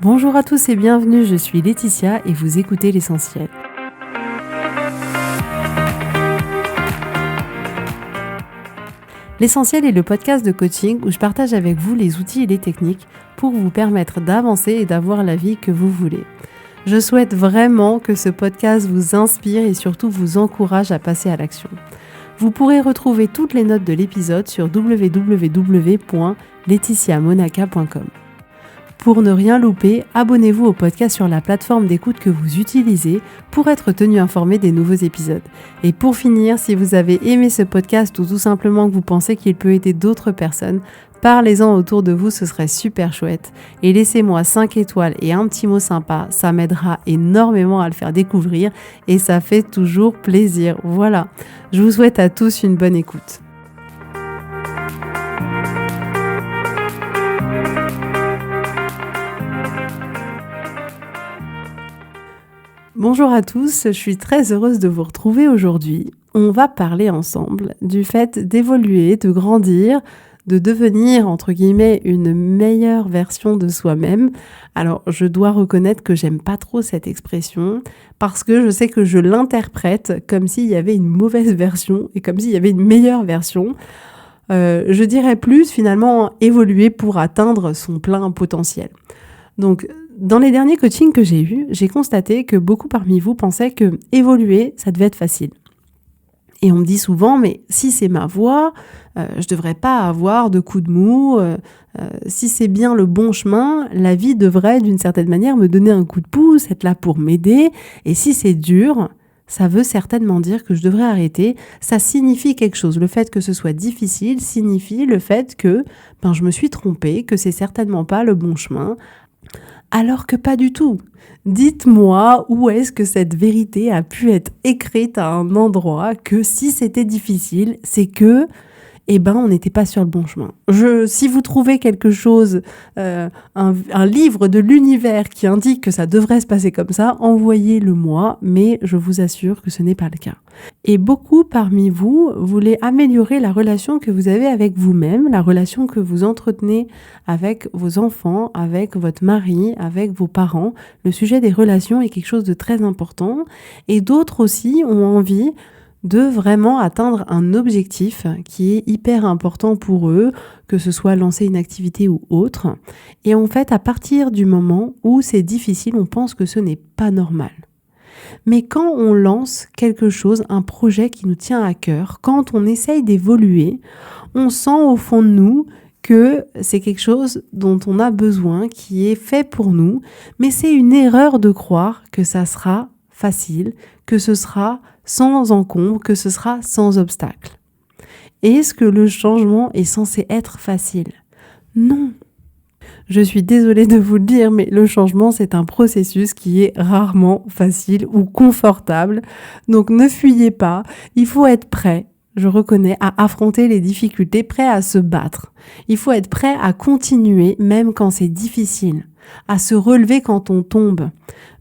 Bonjour à tous et bienvenue, je suis Laetitia et vous écoutez l'essentiel. L'essentiel est le podcast de coaching où je partage avec vous les outils et les techniques pour vous permettre d'avancer et d'avoir la vie que vous voulez. Je souhaite vraiment que ce podcast vous inspire et surtout vous encourage à passer à l'action. Vous pourrez retrouver toutes les notes de l'épisode sur www.laetitiamonaca.com. Pour ne rien louper, abonnez-vous au podcast sur la plateforme d'écoute que vous utilisez pour être tenu informé des nouveaux épisodes. Et pour finir, si vous avez aimé ce podcast ou tout simplement que vous pensez qu'il peut aider d'autres personnes, parlez-en autour de vous, ce serait super chouette. Et laissez-moi 5 étoiles et un petit mot sympa, ça m'aidera énormément à le faire découvrir et ça fait toujours plaisir. Voilà, je vous souhaite à tous une bonne écoute. Bonjour à tous, je suis très heureuse de vous retrouver aujourd'hui. On va parler ensemble du fait d'évoluer, de grandir, de devenir, entre guillemets, une meilleure version de soi-même. Alors, je dois reconnaître que j'aime pas trop cette expression parce que je sais que je l'interprète comme s'il y avait une mauvaise version et comme s'il y avait une meilleure version. Je dirais plus, finalement, évoluer pour atteindre son plein potentiel. Donc, dans les derniers coachings que j'ai eus, j'ai constaté que beaucoup parmi vous pensaient que évoluer, ça devait être facile. Et on me dit souvent, mais si c'est ma voie, je devrais pas avoir de coups de mou. Si c'est bien le bon chemin, la vie devrait d'une certaine manière me donner un coup de pouce, être là pour m'aider. Et si c'est dur, ça veut certainement dire que je devrais arrêter. Ça signifie quelque chose. Le fait que ce soit difficile signifie le fait que je me suis trompée, que c'est certainement pas le bon chemin. Alors que pas du tout. Dites-moi où est-ce que cette vérité a pu être écrite à un endroit que si c'était difficile, c'est que on n'était pas sur le bon chemin. Si vous trouvez quelque chose, un livre de l'univers qui indique que ça devrait se passer comme ça, envoyez-le moi, mais je vous assure que ce n'est pas le cas. Et beaucoup parmi vous voulaient améliorer la relation que vous avez avec vous-même, la relation que vous entretenez avec vos enfants, avec votre mari, avec vos parents. Le sujet des relations est quelque chose de très important. Et d'autres aussi ont envie de vraiment atteindre un objectif qui est hyper important pour eux, que ce soit lancer une activité ou autre. Et en fait, à partir du moment où c'est difficile, on pense que ce n'est pas normal. Mais quand on lance quelque chose, un projet qui nous tient à cœur, quand on essaye d'évoluer, on sent au fond de nous que c'est quelque chose dont on a besoin, qui est fait pour nous, mais c'est une erreur de croire que ça sera facile, que ce sera sans encombre, que ce sera sans obstacle. Est-ce que le changement est censé être facile ? Non. Je suis désolée de vous le dire, mais le changement, c'est un processus qui est rarement facile ou confortable. Donc ne fuyez pas, il faut être prêt, je reconnais, à affronter les difficultés, prêt à se battre. Il faut être prêt à continuer même quand c'est difficile, à se relever quand on tombe.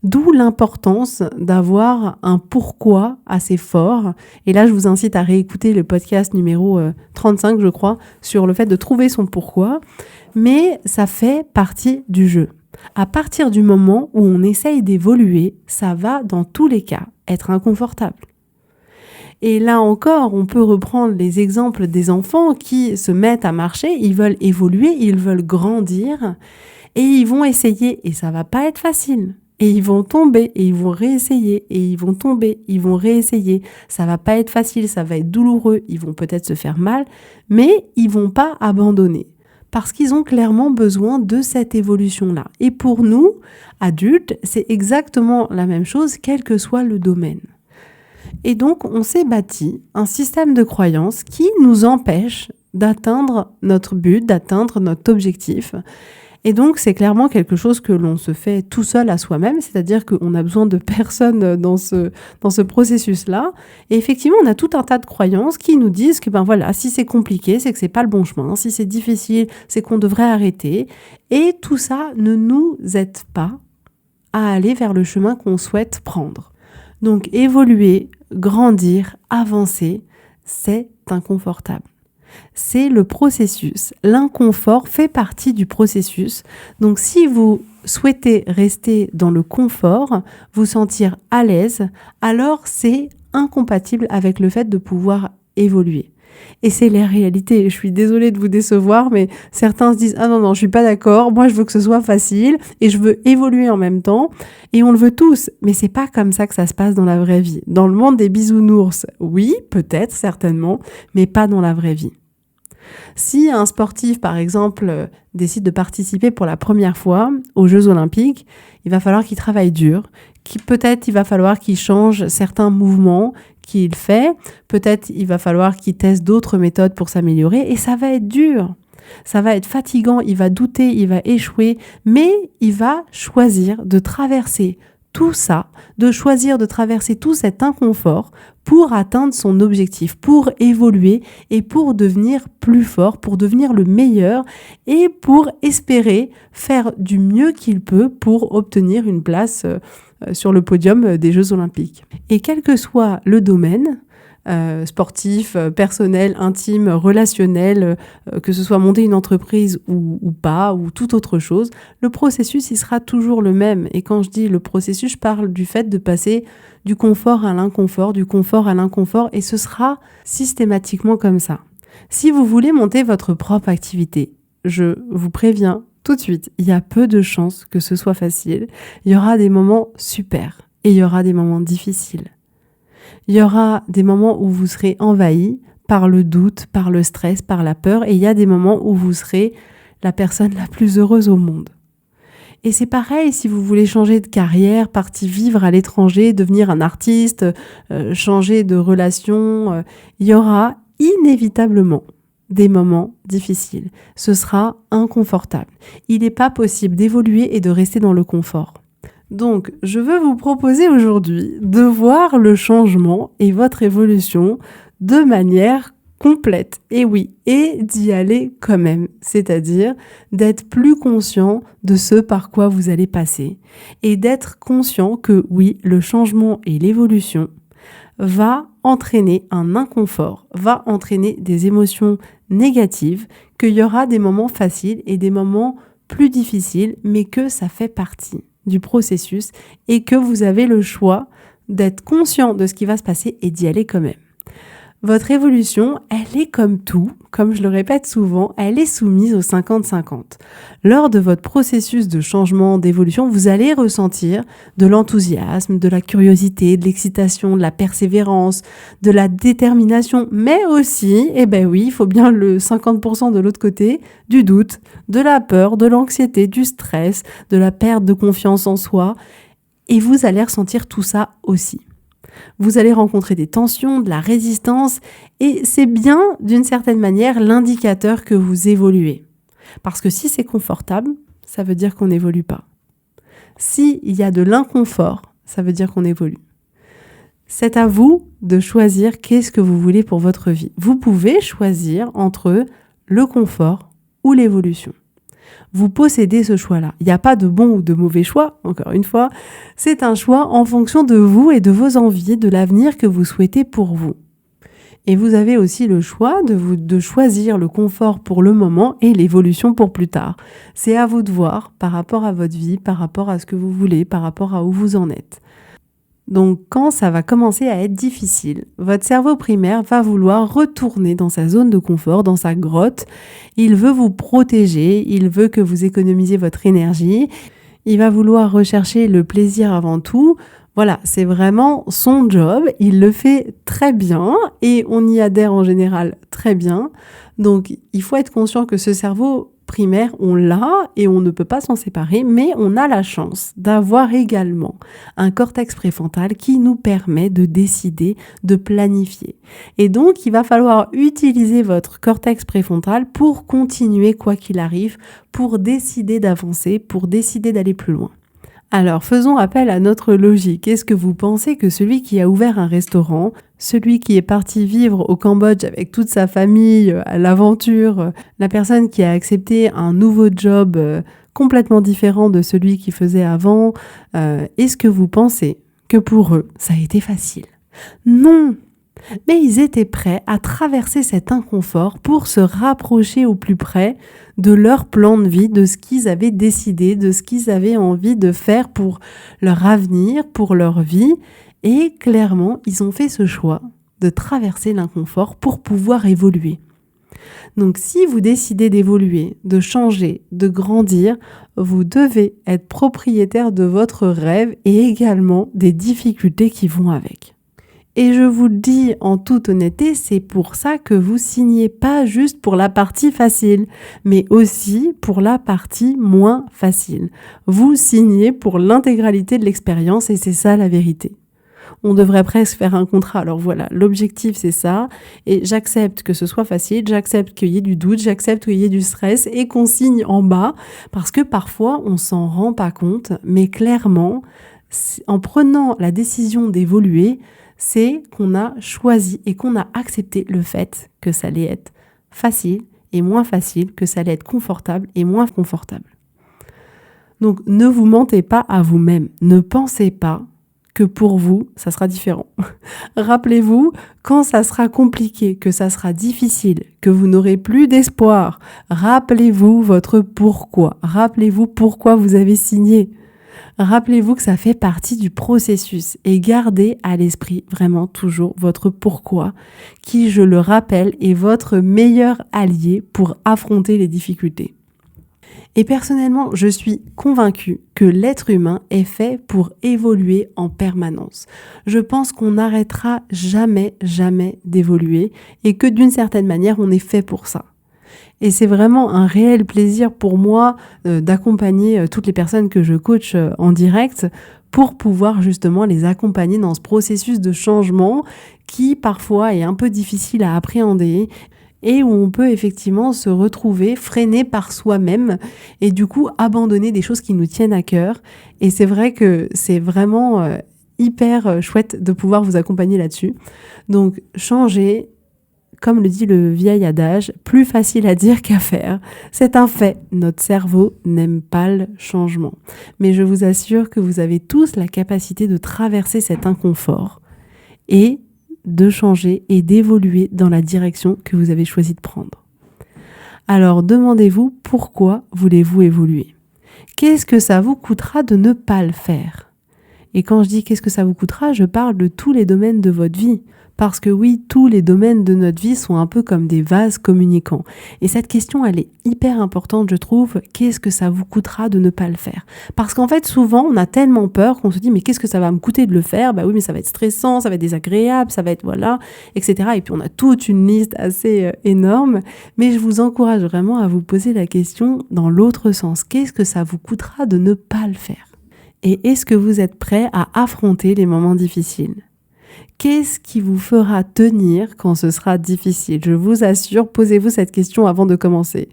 D'où l'importance d'avoir un pourquoi assez fort. Et là, je vous incite à réécouter le podcast numéro 35, je crois, sur le fait de trouver son pourquoi. Mais ça fait partie du jeu. À partir du moment où on essaye d'évoluer, ça va, dans tous les cas, être inconfortable. Et là encore, on peut reprendre les exemples des enfants qui se mettent à marcher, ils veulent évoluer, ils veulent grandir, et ils vont essayer, et ça va pas être facile. Et ils vont tomber, et ils vont réessayer, et ils vont tomber, ils vont réessayer. Ça va pas être facile, ça va être douloureux, ils vont peut-être se faire mal, mais ils vont pas abandonner. Parce qu'ils ont clairement besoin de cette évolution-là. Et pour nous, adultes, c'est exactement la même chose, quel que soit le domaine. Et donc, on s'est bâti un système de croyances qui nous empêche d'atteindre notre but, d'atteindre notre objectif. Et donc, c'est clairement quelque chose que l'on se fait tout seul à soi-même, c'est-à-dire qu'on a besoin de personne dans ce processus-là. Et effectivement, on a tout un tas de croyances qui nous disent que si c'est compliqué, c'est que c'est pas le bon chemin. Si c'est difficile, c'est qu'on devrait arrêter. Et tout ça ne nous aide pas à aller vers le chemin qu'on souhaite prendre. Donc, évoluer, grandir, avancer, c'est inconfortable. C'est le processus. L'inconfort fait partie du processus. Donc si vous souhaitez rester dans le confort, vous sentir à l'aise, alors c'est incompatible avec le fait de pouvoir évoluer. Et c'est la réalité. Je suis désolée de vous décevoir, mais certains se disent « Ah non, je suis pas d'accord, moi je veux que ce soit facile et je veux évoluer en même temps. » Et on le veut tous, mais c'est pas comme ça que ça se passe dans la vraie vie. Dans le monde des bisounours, oui, peut-être, certainement, mais pas dans la vraie vie. Si un sportif, par exemple, décide de participer pour la première fois aux Jeux Olympiques, il va falloir qu'il travaille dur, peut-être il va falloir qu'il change certains mouvements qu'il fait, peut-être il va falloir qu'il teste d'autres méthodes pour s'améliorer, et ça va être dur. Ça va être fatigant, il va douter, il va échouer, mais il va choisir de traverser tout ça, de choisir de traverser tout cet inconfort pour atteindre son objectif, pour évoluer et pour devenir plus fort, pour devenir le meilleur et pour espérer faire du mieux qu'il peut pour obtenir une place sur le podium des Jeux Olympiques. Et quel que soit le domaine, sportif, personnel, intime, relationnel, que ce soit monter une entreprise ou pas, ou toute autre chose, le processus, il sera toujours le même. Et quand je dis le processus, je parle du fait de passer du confort à l'inconfort, du confort à l'inconfort, et ce sera systématiquement comme ça. Si vous voulez monter votre propre activité, je vous préviens tout de suite, il y a peu de chances que ce soit facile. Il y aura des moments super et il y aura des moments difficiles. Il y aura des moments où vous serez envahi par le doute, par le stress, par la peur, et il y a des moments où vous serez la personne la plus heureuse au monde. Et c'est pareil si vous voulez changer de carrière, partir vivre à l'étranger, devenir un artiste, changer de relation, il y aura inévitablement des moments difficiles. Ce sera inconfortable. Il n'est pas possible d'évoluer et de rester dans le confort. Donc, je veux vous proposer aujourd'hui de voir le changement et votre évolution de manière complète. Et oui, et d'y aller quand même. C'est-à-dire d'être plus conscient de ce par quoi vous allez passer et d'être conscient que oui, le changement et l'évolution va entraîner un inconfort, va entraîner des émotions négatives, qu'il y aura des moments faciles et des moments plus difficiles, mais que ça fait partie du processus et que vous avez le choix d'être conscient de ce qui va se passer et d'y aller quand même. Votre évolution, elle est comme tout, comme je le répète souvent, elle est soumise au 50-50. Lors de votre processus de changement, d'évolution, vous allez ressentir de l'enthousiasme, de la curiosité, de l'excitation, de la persévérance, de la détermination, mais aussi, il faut bien le 50% de l'autre côté, du doute, de la peur, de l'anxiété, du stress, de la perte de confiance en soi, et vous allez ressentir tout ça aussi. Vous allez rencontrer des tensions, de la résistance, et c'est bien, d'une certaine manière, l'indicateur que vous évoluez. Parce que si c'est confortable, ça veut dire qu'on n'évolue pas. S'il y a de l'inconfort, ça veut dire qu'on évolue. C'est à vous de choisir qu'est-ce que vous voulez pour votre vie. Vous pouvez choisir entre le confort ou l'évolution. Vous possédez ce choix-là. Il n'y a pas de bon ou de mauvais choix, encore une fois. C'est un choix en fonction de vous et de vos envies, de l'avenir que vous souhaitez pour vous. Et vous avez aussi le choix de choisir le confort pour le moment et l'évolution pour plus tard. C'est à vous de voir par rapport à votre vie, par rapport à ce que vous voulez, par rapport à où vous en êtes. Donc, quand ça va commencer à être difficile, votre cerveau primaire va vouloir retourner dans sa zone de confort, dans sa grotte. Il veut vous protéger, il veut que vous économisiez votre énergie. Il va vouloir rechercher le plaisir avant tout. Voilà, c'est vraiment son job. Il le fait très bien et on y adhère en général très bien. Donc, il faut être conscient que ce cerveau primaire, on l'a et on ne peut pas s'en séparer, mais on a la chance d'avoir également un cortex préfrontal qui nous permet de décider, de planifier. Et donc, il va falloir utiliser votre cortex préfrontal pour continuer quoi qu'il arrive, pour décider d'avancer, pour décider d'aller plus loin. Alors, faisons appel à notre logique. Est-ce que vous pensez que celui qui a ouvert un restaurant, celui qui est parti vivre au Cambodge avec toute sa famille, à l'aventure, la personne qui a accepté un nouveau job complètement différent de celui qu'il faisait avant, est-ce que vous pensez que pour eux, ça a été facile ? Non, Mais ils étaient prêts à traverser cet inconfort pour se rapprocher au plus près de leur plan de vie, de ce qu'ils avaient décidé, de ce qu'ils avaient envie de faire pour leur avenir, pour leur vie. Et clairement, ils ont fait ce choix de traverser l'inconfort pour pouvoir évoluer. Donc si vous décidez d'évoluer, de changer, de grandir, vous devez être propriétaire de votre rêve et également des difficultés qui vont avec. Et je vous le dis en toute honnêteté, c'est pour ça que vous signez pas juste pour la partie facile, mais aussi pour la partie moins facile. Vous signez pour l'intégralité de l'expérience et c'est ça la vérité. On devrait presque faire un contrat. Alors voilà, l'objectif c'est ça. Et j'accepte que ce soit facile, j'accepte qu'il y ait du doute, j'accepte qu'il y ait du stress et qu'on signe en bas parce que parfois on s'en rend pas compte. Mais clairement, en prenant la décision d'évoluer, c'est qu'on a choisi et qu'on a accepté le fait que ça allait être facile et moins facile, que ça allait être confortable et moins confortable. Donc ne vous mentez pas à vous-même. Ne pensez pas que pour vous, ça sera différent. Rappelez-vous, quand ça sera compliqué, que ça sera difficile, que vous n'aurez plus d'espoir, rappelez-vous votre pourquoi. Rappelez-vous pourquoi vous avez signé. Rappelez-vous que ça fait partie du processus et gardez à l'esprit vraiment toujours votre pourquoi, qui, je le rappelle, est votre meilleur allié pour affronter les difficultés. Et personnellement, je suis convaincue que l'être humain est fait pour évoluer en permanence. Je pense qu'on n'arrêtera jamais d'évoluer et que d'une certaine manière, on est fait pour ça. Et c'est vraiment un réel plaisir pour moi d'accompagner toutes les personnes que je coach en direct pour pouvoir justement les accompagner dans ce processus de changement qui parfois est un peu difficile à appréhender et où on peut effectivement se retrouver freiné par soi-même et du coup abandonner des choses qui nous tiennent à cœur. Et c'est vrai que c'est vraiment hyper chouette de pouvoir vous accompagner là-dessus. Donc changer, comme le dit le vieil adage, plus facile à dire qu'à faire. C'est un fait, notre cerveau n'aime pas le changement. Mais je vous assure que vous avez tous la capacité de traverser cet inconfort et de changer et d'évoluer dans la direction que vous avez choisi de prendre. Alors demandez-vous pourquoi voulez-vous évoluer ? Qu'est-ce que ça vous coûtera de ne pas le faire ? Et quand je dis qu'est-ce que ça vous coûtera, je parle de tous les domaines de votre vie. Parce que oui, tous les domaines de notre vie sont un peu comme des vases communicants. Et cette question, elle est hyper importante, je trouve. Qu'est-ce que ça vous coûtera de ne pas le faire ? Parce qu'en fait, souvent, on a tellement peur qu'on se dit, mais qu'est-ce que ça va me coûter de le faire ? Bah oui, mais ça va être stressant, ça va être désagréable, ça va être voilà, etc. Et puis, on a toute une liste assez énorme. Mais je vous encourage vraiment à vous poser la question dans l'autre sens. Qu'est-ce que ça vous coûtera de ne pas le faire ? Et est-ce que vous êtes prêt à affronter les moments difficiles ? Qu'est-ce qui vous fera tenir quand ce sera difficile ? Je vous assure, posez-vous cette question avant de commencer.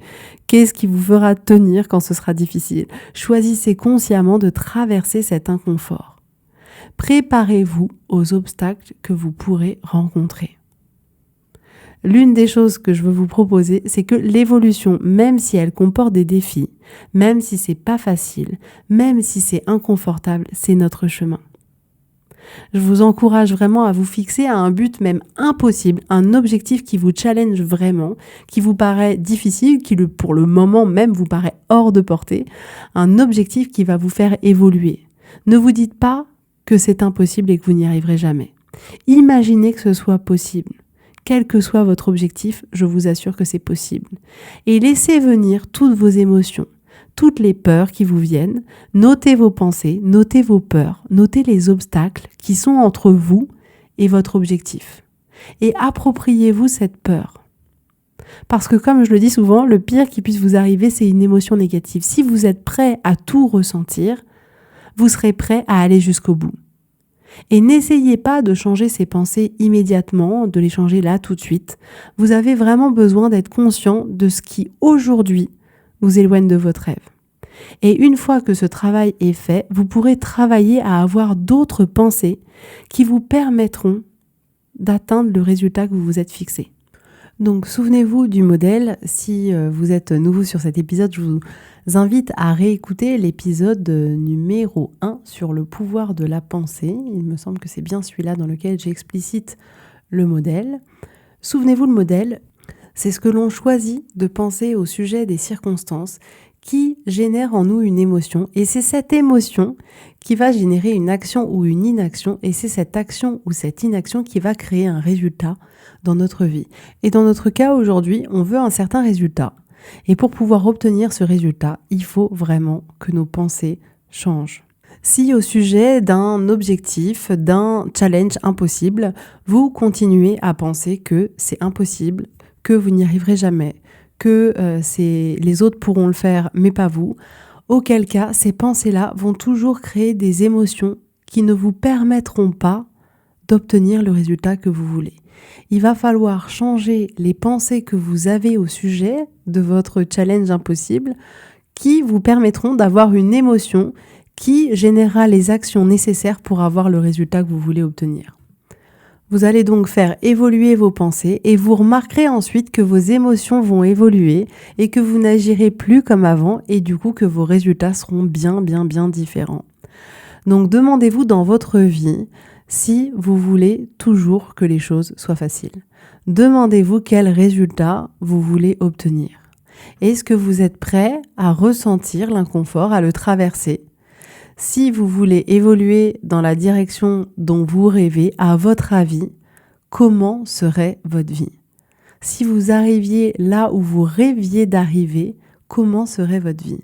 Qu'est-ce qui vous fera tenir quand ce sera difficile ? Choisissez consciemment de traverser cet inconfort. Préparez-vous aux obstacles que vous pourrez rencontrer. L'une des choses que je veux vous proposer, c'est que l'évolution, même si elle comporte des défis, même si c'est pas facile, même si c'est inconfortable, c'est notre chemin. Je vous encourage vraiment à vous fixer à un but même impossible, un objectif qui vous challenge vraiment, qui vous paraît difficile, qui pour le moment même vous paraît hors de portée, un objectif qui va vous faire évoluer. Ne vous dites pas que c'est impossible et que vous n'y arriverez jamais. Imaginez que ce soit possible. Quel que soit votre objectif, je vous assure que c'est possible. Et laissez venir toutes vos émotions. Toutes les peurs qui vous viennent, notez vos pensées, notez vos peurs, notez les obstacles qui sont entre vous et votre objectif. Et appropriez-vous cette peur. Parce que comme je le dis souvent, le pire qui puisse vous arriver, c'est une émotion négative. Si vous êtes prêt à tout ressentir, vous serez prêt à aller jusqu'au bout. Et n'essayez pas de changer ces pensées immédiatement, de les changer là tout de suite. Vous avez vraiment besoin d'être conscient de ce qui aujourd'hui vous éloigne de votre rêve. Et une fois que ce travail est fait, vous pourrez travailler à avoir d'autres pensées qui vous permettront d'atteindre le résultat que vous vous êtes fixé. Donc souvenez-vous du modèle. Si vous êtes nouveau sur cet épisode, je vous invite à réécouter l'épisode numéro 1 sur le pouvoir de la pensée. Il me semble que c'est bien celui-là dans lequel j'explicite le modèle. Souvenez-vous, le modèle, c'est ce que l'on choisit de penser au sujet des circonstances qui génère en nous une émotion. Et c'est cette émotion qui va générer une action ou une inaction. Et c'est cette action ou cette inaction qui va créer un résultat dans notre vie. Et dans notre cas, aujourd'hui, on veut un certain résultat. Et pour pouvoir obtenir ce résultat, il faut vraiment que nos pensées changent. Si au sujet d'un objectif, d'un challenge impossible, vous continuez à penser que c'est impossible, que vous n'y arriverez jamais, que les autres pourront le faire mais pas vous, auquel cas ces pensées-là vont toujours créer des émotions qui ne vous permettront pas d'obtenir le résultat que vous voulez. Il va falloir changer les pensées que vous avez au sujet de votre challenge impossible qui vous permettront d'avoir une émotion qui générera les actions nécessaires pour avoir le résultat que vous voulez obtenir. Vous allez donc faire évoluer vos pensées et vous remarquerez ensuite que vos émotions vont évoluer et que vous n'agirez plus comme avant et du coup que vos résultats seront bien différents. Donc demandez-vous dans votre vie si vous voulez toujours que les choses soient faciles. Demandez-vous quel résultat vous voulez obtenir. Est-ce que vous êtes prêt à ressentir l'inconfort, à le traverser ? Si vous voulez évoluer dans la direction dont vous rêvez, à votre avis, comment serait votre vie ? Si vous arriviez là où vous rêviez d'arriver, comment serait votre vie ?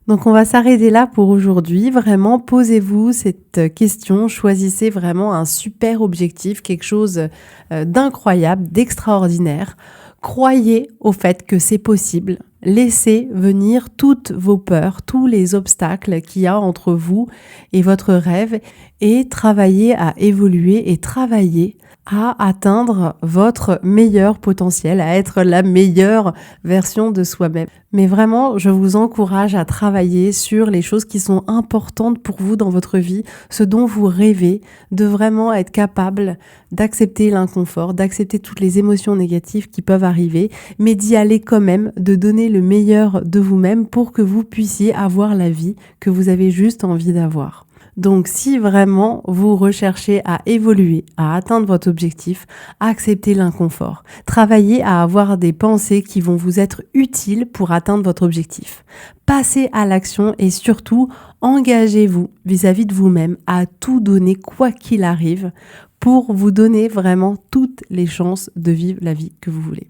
Donc on va s'arrêter là pour aujourd'hui. Vraiment, posez-vous cette question, choisissez vraiment un super objectif, quelque chose d'incroyable, d'extraordinaire. Croyez au fait que c'est possible. Laissez venir toutes vos peurs, tous les obstacles qu'il y a entre vous et votre rêve et travaillez à évoluer et travaillez à atteindre votre meilleur potentiel, à être la meilleure version de soi-même. Mais vraiment, je vous encourage à travailler sur les choses qui sont importantes pour vous dans votre vie, ce dont vous rêvez, de vraiment être capable d'accepter l'inconfort, d'accepter toutes les émotions négatives qui peuvent arriver, mais d'y aller quand même, de donner le meilleur de vous-même pour que vous puissiez avoir la vie que vous avez juste envie d'avoir. Donc si vraiment vous recherchez à évoluer, à atteindre votre objectif, acceptez l'inconfort. Travaillez à avoir des pensées qui vont vous être utiles pour atteindre votre objectif. Passez à l'action et surtout engagez-vous vis-à-vis de vous-même à tout donner quoi qu'il arrive pour vous donner vraiment toutes les chances de vivre la vie que vous voulez.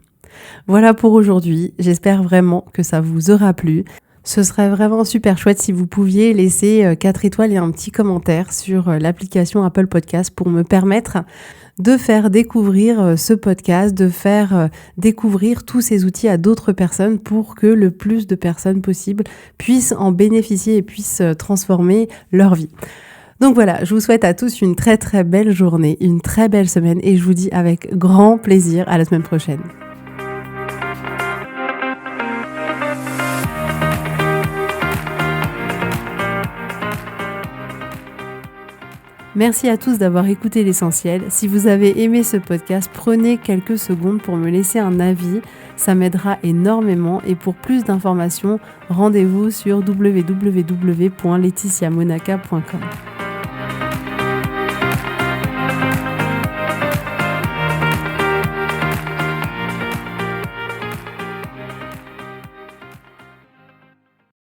Voilà pour aujourd'hui, j'espère vraiment que ça vous aura plu. Ce serait vraiment super chouette si vous pouviez laisser 4 étoiles et un petit commentaire sur l'application Apple Podcast pour me permettre de faire découvrir ce podcast, de faire découvrir tous ces outils à d'autres personnes pour que le plus de personnes possible puissent en bénéficier et puissent transformer leur vie. Donc voilà, je vous souhaite à tous une très très belle journée, une très belle semaine et je vous dis avec grand plaisir à la semaine prochaine. Merci à tous d'avoir écouté l'essentiel. Si vous avez aimé ce podcast, prenez quelques secondes pour me laisser un avis. Ça m'aidera énormément. Et pour plus d'informations, rendez-vous sur www.laetitiamonaca.com.